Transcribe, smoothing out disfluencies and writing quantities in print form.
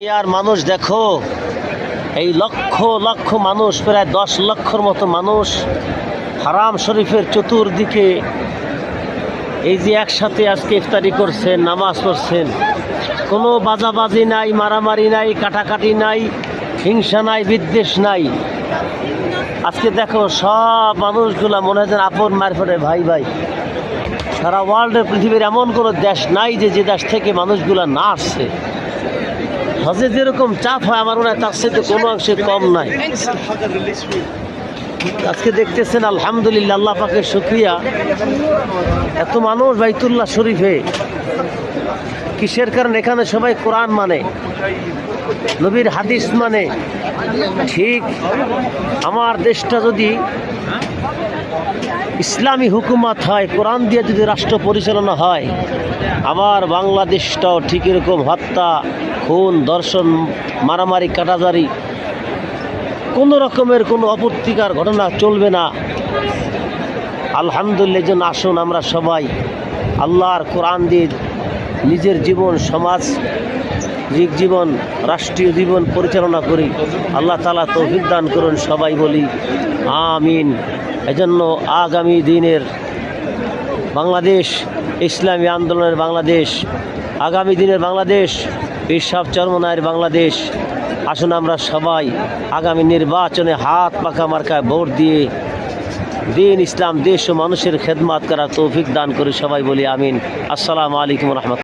আর মানুষ দেখো, এই লক্ষ লক্ষ মানুষ, প্রায় 10 লক্ষর মতো মানুষ হারাম শরীফের চতুর্দিকে এই যে একসাথে আজকে ইফতারি করছেন, নামাজ পড়ছেন। কোনো বাজাবাজি নাই, মারামারি নাই, কাটাকাটি নাই, হিংসা নাই, বিদ্বেষ নাই। আজকে দেখো সব মানুষগুলা মনে হয় যেন আপন মারফতে ভাই ভাই। সারা ওয়ার্ল্ডের পৃথিবীর এমন কোনো দেশ নাই যে দেশ থেকে মানুষগুলা না আসছে। হজে যেরকম চাপ হয় আমার মনে হয় তার সাথে কোনো অংশে কম নাই। আজকে দেখতেছেন আলহামদুলিল্লাহ, আল্লাহ পাকের শুকরিয়া, এত মানুষ বাইতুল্লাহ শরীফে। কিসের কারণ? এখানে সবাই কোরআন মানে, নবীর হাদিস মানে। ঠিক আমার দেশটা যদি ইসলামী হুকুমত হয়, কোরআন দিয়ে যদি রাষ্ট্র পরিচালনা হয়, আমার বাংলাদেশটাও ঠিক এরকম হত্যা, খুন, ধর্ষণ, মারামারি, কাটাজারি, কোনো রকমের কোনো অপ্রীতিকর ঘটনা চলবে না। আলহামদুলিল্লাহ। জন্য আসুন আমরা সবাই আল্লাহর কোরআন দিয়ে নিজের জীবন, সামাজিক জীবন, রাষ্ট্রীয় জীবন পরিচালনা করি। আল্লাহ তাআলা তৌফিক দান করুন, সবাই বলি আমিন। এজন্য আগামী দিনের বাংলাদেশ, ইসলামী আন্দোলনের বাংলাদেশ, আগামী দিনের বাংলাদেশ, পীর সাহেব চরমনায়ের বাংলাদেশ। আসুন আমরা সবাই আগামী নির্বাচনে হাত পাকা মার্কায় ভোট দিয়ে দিন, ইসলাম, দেশ ও মানুষের খেদমত করার তৌফিক দান করে সবাই বলি আমিন। আসসালামু আলাইকুম রহমতুল্লাহ।